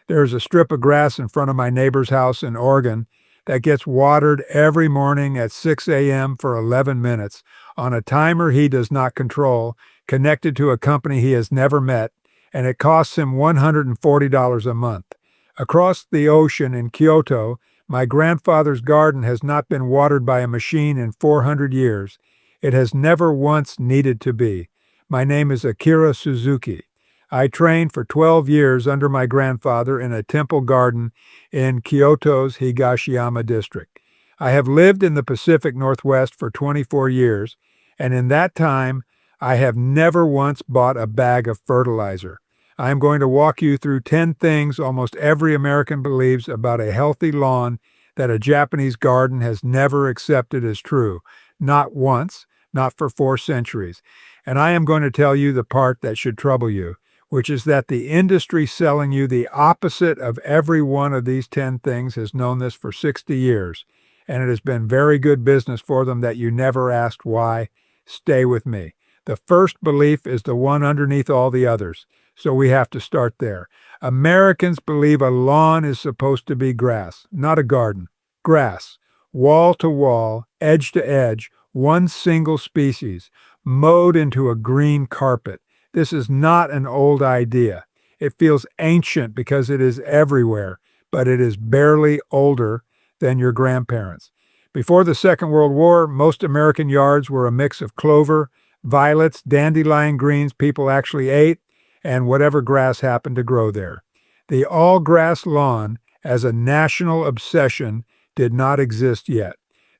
There's a strip of grass in front of my neighbor's house in Oregon that gets watered every morning at 6 a.m. for 11 minutes on a timer he does not control, connected to a company he has never met, and it costs him $140 a month. Across the ocean in Kyoto, my grandfather's garden has not been watered by a machine in 400 years. It has never once needed to be. My name is Akira Suzuki. I trained for 12 years under my grandfather in a temple garden in Kyoto's Higashiyama district. I have lived in the Pacific Northwest for 24 years, and in that time, I have never once bought a bag of fertilizer. I am going to walk you through 10 things almost every American believes about a healthy lawn that a Japanese garden has never accepted as true. Not once, not for 4 centuries. And I am going to tell you the part that should trouble you, which is that the industry selling you the opposite of every one of these 10 things has known this for 60 years, and it has been very good business for them that you never asked why. Stay with me. The first belief is the one underneath all the others, so we have to start there. Americans believe a lawn is supposed to be grass, not a garden. Grass, wall to wall, edge to edge, one single species, mowed into a green carpet. This is not an old idea. It feels ancient because it is everywhere, but it is barely older than your grandparents. Before the Second World War, most American yards were a mix of clover, violets, dandelion greens people actually ate, and whatever grass happened to grow there. The all-grass lawn, as a national obsession, did not exist yet.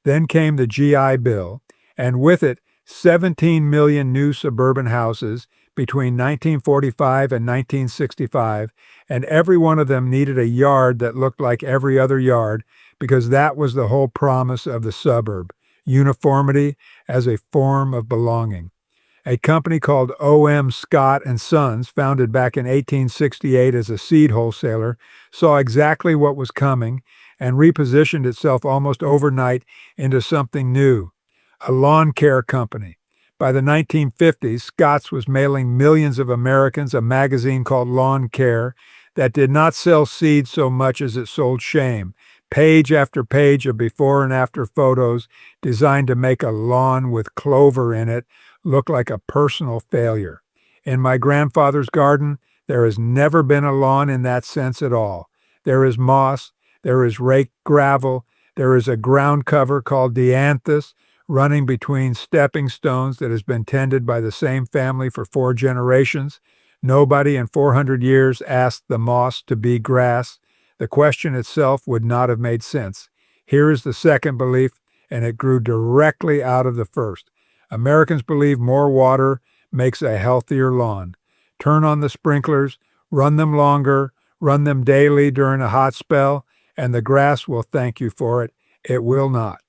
Then came the GI Bill, and with it, 17 million new suburban houses between 1945 and 1965, and every one of them needed a yard that looked like every other yard because that was the whole promise of the suburb, uniformity as a form of belonging. A company called O.M. Scott and Sons, founded back in 1868 as a seed wholesaler, saw exactly what was coming and repositioned itself almost overnight into something new, a lawn care company. By the 1950s, Scott's was mailing millions of Americans a magazine called Lawn Care that did not sell seeds so much as it sold shame, page after page of before and after photos designed to make a lawn with clover in it look like a personal failure. In my grandfather's garden, there has never been a lawn in that sense at all. There is moss, there is raked gravel, there is a ground cover called dianthus running between stepping stones that has been tended by the same family for 4 generations. Nobody in 400 years asked the moss to be grass. The question itself would not have made sense. Here is the second belief, and it grew directly out of the first. Americans believe more water makes a healthier lawn. Turn on the sprinklers, run them longer, run them daily during a hot spell, and the grass will thank you for it. It will not.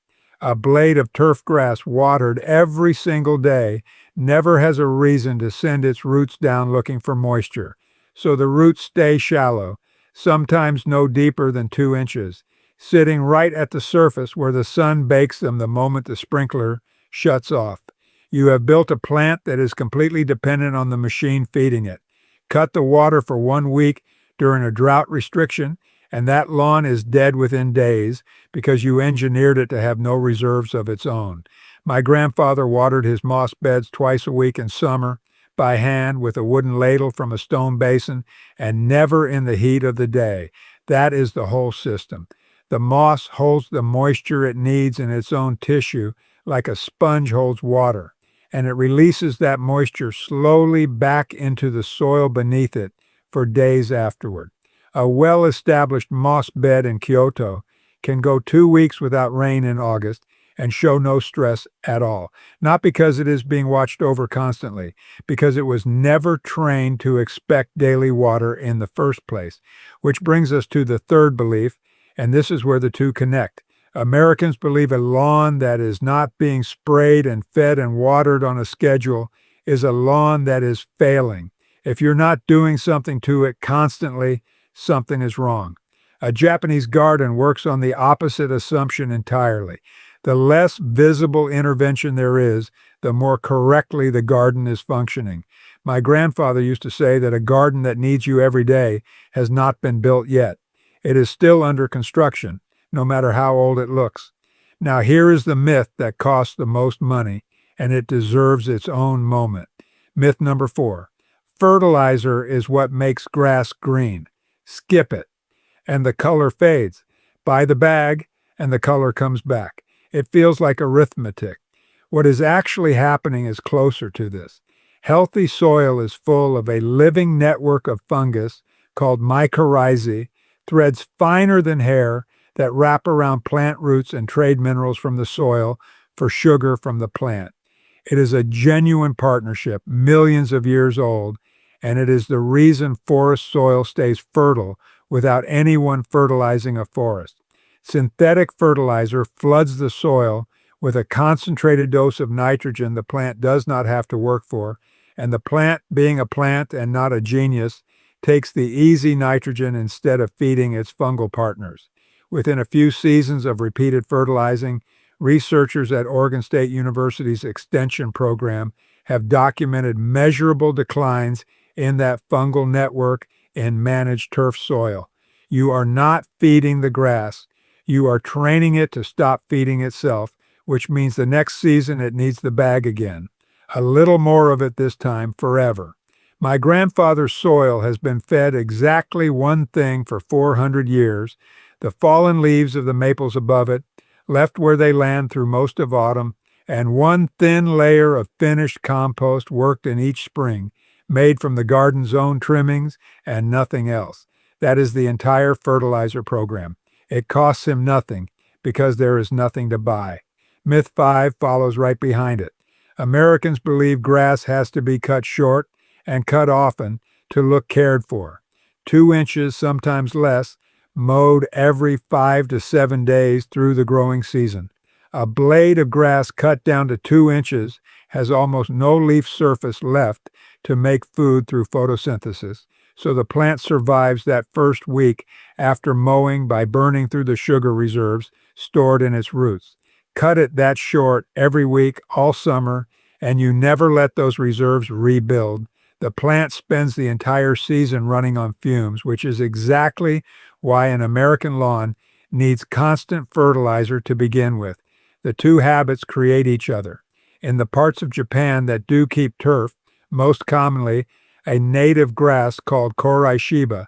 A blade of turf grass watered every single day never has a reason to send its roots down looking for moisture. So the roots stay shallow, sometimes no deeper than 2 inches, sitting right at the surface where the sun bakes them the moment the sprinkler shuts off. You have built a plant that is completely dependent on the machine feeding it. Cut the water for 1 week during a drought restriction, and that lawn is dead within days because you engineered it to have no reserves of its own. My grandfather watered his moss beds twice a week in summer, by hand with a wooden ladle from a stone basin, and never in the heat of the day. That is the whole system. The moss holds the moisture it needs in its own tissue like a sponge holds water, and it releases that moisture slowly back into the soil beneath it for days afterward. A well-established moss bed in Kyoto can go 2 weeks without rain in August and show no stress at all. Not because it is being watched over constantly, because it was never trained to expect daily water in the first place. Which brings us to the third belief, and this is where the two connect. Americans believe a lawn that is not being sprayed and fed and watered on a schedule is a lawn that is failing. If you're not doing something to it constantly, something is wrong. A Japanese garden works on the opposite assumption entirely. The less visible intervention there is, the more correctly the garden is functioning. My grandfather used to say that a garden that needs you every day has not been built yet. It is still under construction, no matter how old it looks. Now, here is the myth that costs the most money, and it deserves its own moment. Myth number 4. Fertilizer is what makes grass green. Skip it, and the color fades. Buy the bag, and the color comes back. It feels like arithmetic. What is actually happening is closer to this. Healthy soil is full of a living network of fungus called mycorrhizae, threads finer than hair that wrap around plant roots and trade minerals from the soil for sugar from the plant. It is a genuine partnership, millions of years old, and it is the reason forest soil stays fertile without anyone fertilizing a forest. Synthetic fertilizer floods the soil with a concentrated dose of nitrogen the plant does not have to work for, and the plant, being a plant and not a genius, takes the easy nitrogen instead of feeding its fungal partners. Within a few seasons of repeated fertilizing, researchers at Oregon State University's Extension program have documented measurable declines in that fungal network in managed turf soil. You are not feeding the grass. You are training it to stop feeding itself, which means the next season it needs the bag again. A little more of it this time, forever. My grandfather's soil has been fed exactly one thing for 400 years, the fallen leaves of the maples above it, left where they land through most of autumn, and one thin layer of finished compost worked in each spring, made from the garden's own trimmings and nothing else. That is the entire fertilizer program. It costs him nothing because there is nothing to buy. Myth 5 follows right behind it. Americans believe grass has to be cut short and cut often to look cared for. 2 inches, sometimes less, mowed every 5 to 7 days through the growing season. A blade of grass cut down to 2 inches has almost no leaf surface left to make food through photosynthesis, so the plant survives that first week after mowing by burning through the sugar reserves stored in its roots. Cut it that short every week, all summer, and you never let those reserves rebuild. The plant spends the entire season running on fumes, which is exactly why an American lawn needs constant fertilizer to begin with. The two habits create each other. In the parts of Japan that do keep turf, most commonly a native grass called Korai-shiba,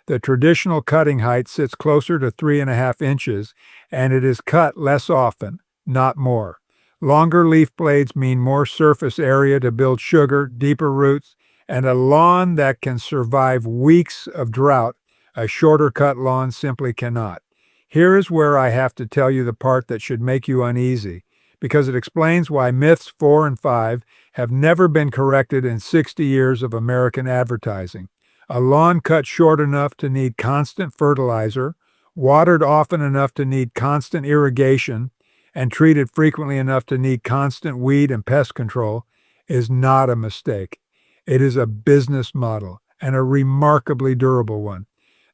the traditional cutting height sits closer to 3.5 inches, and it is cut less often, not more. Longer leaf blades mean more surface area to build sugar, deeper roots, and a lawn that can survive weeks of drought. A shorter cut lawn simply cannot. Here is where I have to tell you the part that should make you uneasy, because it explains why myths 4 and 5 have never been corrected in 60 years of American advertising. A lawn cut short enough to need constant fertilizer, watered often enough to need constant irrigation, and treated frequently enough to need constant weed and pest control is not a mistake. It is a business model, and a remarkably durable one.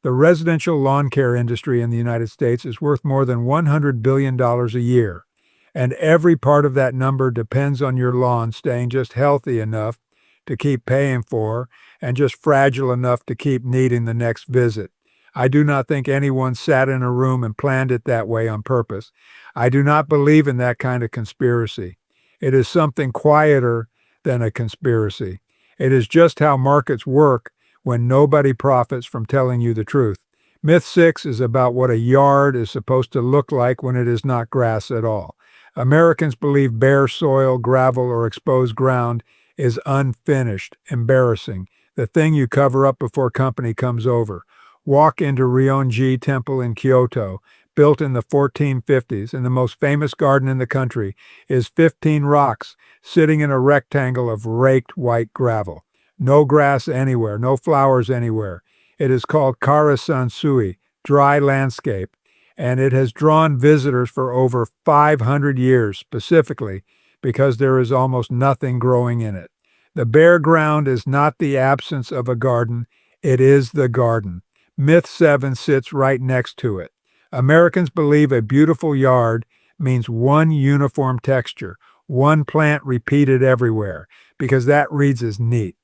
The residential lawn care industry in the United States is worth more than $100 billion a year, and every part of that number depends on your lawn staying just healthy enough to keep paying for and just fragile enough to keep needing the next visit. I do not think anyone sat in a room and planned it that way on purpose. I do not believe in that kind of conspiracy. It is something quieter than a conspiracy. It is just how markets work when nobody profits from telling you the truth. Myth 6 is about what a yard is supposed to look like when it is not grass at all. Americans believe bare soil, gravel, or exposed ground is unfinished, embarrassing, the thing you cover up before company comes over. Walk into Ryoanji Temple in Kyoto, built in the 1450s, and the most famous garden in the country is 15 rocks sitting in a rectangle of raked white gravel. No grass anywhere, no flowers anywhere. It is called Karasansui, dry landscape, and it has drawn visitors for over 500 years, specifically because there is almost nothing growing in it. The bare ground is not the absence of a garden, it is the garden. Myth 7 sits right next to it. Americans believe a beautiful yard means one uniform texture, one plant repeated everywhere, because that reads as neat.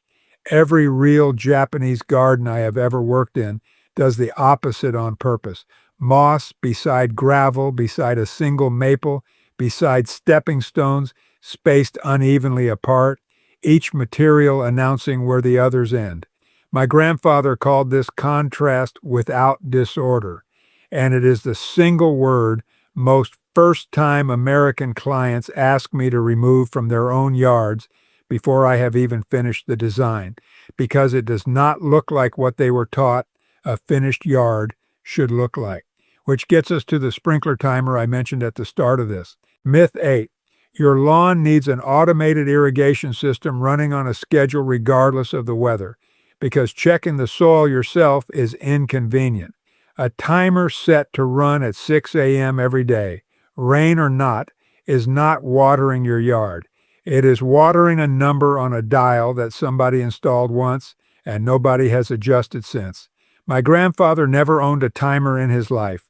Every real Japanese garden I have ever worked in does the opposite on purpose. Moss beside gravel, beside a single maple, beside stepping stones spaced unevenly apart, each material announcing where the others end. My grandfather called this contrast without disorder, and it is the single word most first-time American clients ask me to remove from their own yards before I have even finished the design, because it does not look like what they were taught a finished yard should look like. Which gets us to the sprinkler timer I mentioned at the start of this. Myth 8. Your lawn needs an automated irrigation system running on a schedule regardless of the weather, because checking the soil yourself is inconvenient. A timer set to run at 6 a.m. every day, rain or not, is not watering your yard. It is watering a number on a dial that somebody installed once and nobody has adjusted since. My grandfather never owned a timer in his life.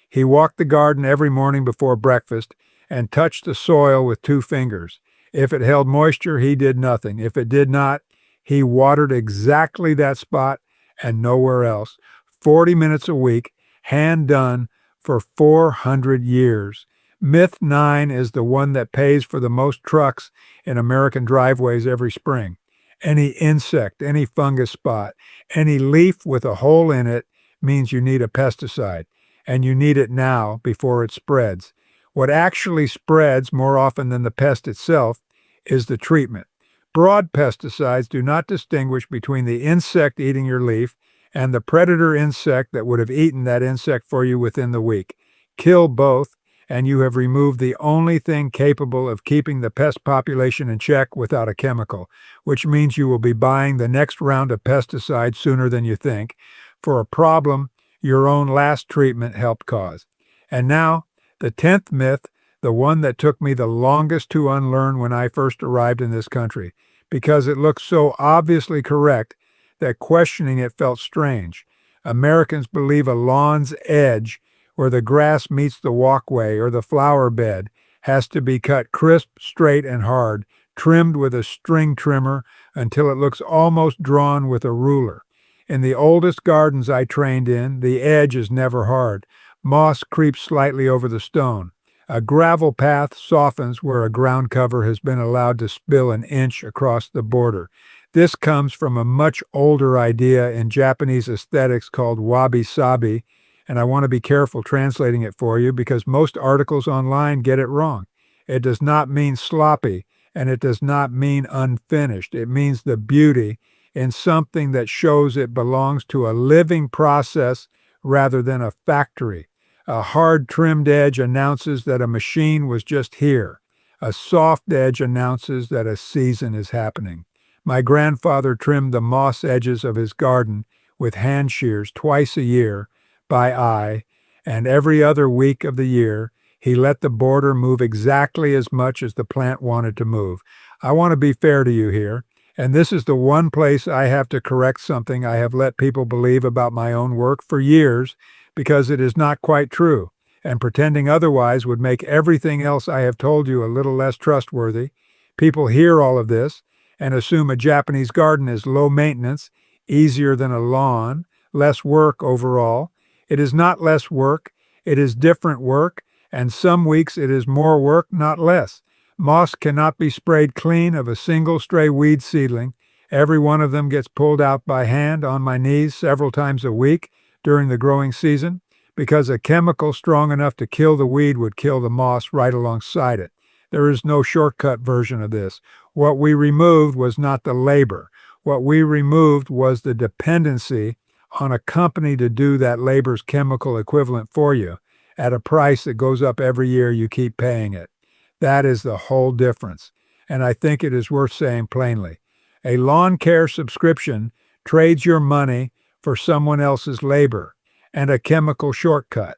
He walked the garden every morning before breakfast and touched the soil with 2 fingers. If it held moisture, he did nothing. If it did not, he watered exactly that spot and nowhere else. 40 minutes a week, hand done for 400 years. Myth 9 is the one that pays for the most trucks in American driveways every spring. Any insect, any fungus spot, any leaf with a hole in it means you need a pesticide, and you need it now before it spreads. What actually spreads more often than the pest itself is the treatment. Broad pesticides do not distinguish between the insect eating your leaf and the predator insect that would have eaten that insect for you within the week. Kill both, and you have removed the only thing capable of keeping the pest population in check without a chemical, which means you will be buying the next round of pesticides sooner than you think, for a problem your own last treatment helped cause. And now, the 10th myth, the one that took me the longest to unlearn when I first arrived in this country, because it looked so obviously correct that questioning it felt strange. Americans believe a lawn's edge, where the grass meets the walkway or the flower bed, has to be cut crisp, straight, and hard, trimmed with a string trimmer until it looks almost drawn with a ruler. In the oldest gardens I trained in, the edge is never hard. Moss creeps slightly over the stone. A gravel path softens where a ground cover has been allowed to spill an inch across the border. This comes from a much older idea in Japanese aesthetics called wabi-sabi, and I want to be careful translating it for you because most articles online get it wrong. It does not mean sloppy, and it does not mean unfinished. It means the beauty in something that shows it belongs to a living process rather than a factory. A hard trimmed edge announces that a machine was just here. A soft edge announces that a season is happening. My grandfather trimmed the moss edges of his garden with hand shears twice a year by eye, and every other week of the year he let the border move exactly as much as the plant wanted to move. I want to be fair to you here, and this is the one place I have to correct something I have let people believe about my own work for years, because it is not quite true, and pretending otherwise would make everything else I have told you a little less trustworthy. People hear all of this and assume a Japanese garden is low maintenance, easier than a lawn, less work overall. It is not less work, it is different work, and some weeks it is more work, not less. Moss cannot be sprayed clean of a single stray weed seedling. Every one of them gets pulled out by hand on my knees several times a week during the growing season, because a chemical strong enough to kill the weed would kill the moss right alongside it. There is no shortcut version of this. What we removed was not the labor. What we removed was the dependency on a company to do that labor's chemical equivalent for you at a price that goes up every year you keep paying it. That is the whole difference, and I think it is worth saying plainly. A lawn care subscription trades your money for someone else's labor and a chemical shortcut.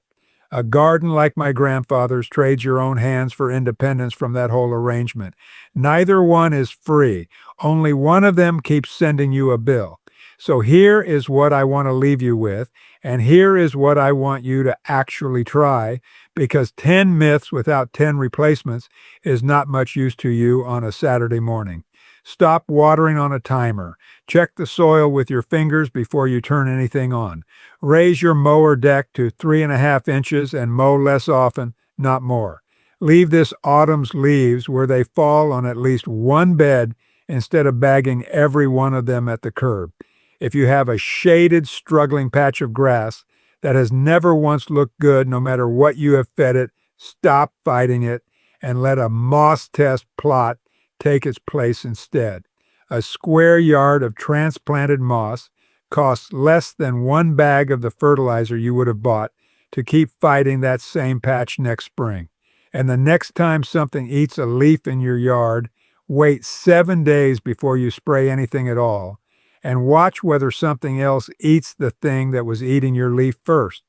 A garden like my grandfather's trades your own hands for independence from that whole arrangement. Neither one is free. Only one of them keeps sending you a bill. So here is what I want to leave you with, and here is what I want you to actually try, because 10 myths without 10 replacements is not much use to you on a Saturday morning. Stop watering on a timer. Check the soil with your fingers before you turn anything on. Raise your mower deck to 3.5 inches and mow less often, not more. Leave this autumn's leaves where they fall on at least one bed instead of bagging every one of them at the curb. If you have a shaded, struggling patch of grass that has never once looked good no matter what you have fed it, stop fighting it and let a moss test plot take its place instead. A square yard of transplanted moss costs less than one bag of the fertilizer you would have bought to keep fighting that same patch next spring. And the next time something eats a leaf in your yard, wait 7 days before you spray anything at all, and watch whether something else eats the thing that was eating your leaf first.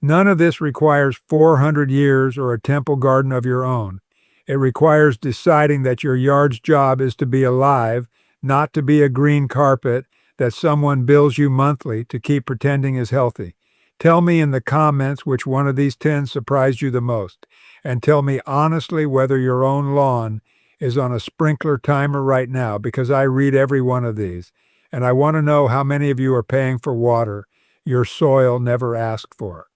None of this requires 400 years or a temple garden of your own. It requires deciding that your yard's job is to be alive, not to be a green carpet that someone bills you monthly to keep pretending is healthy. Tell me in the comments which one of these 10 surprised you the most, and tell me honestly whether your own lawn is on a sprinkler timer right now, because I read every one of these, and I want to know how many of you are paying for water your soil never asked for.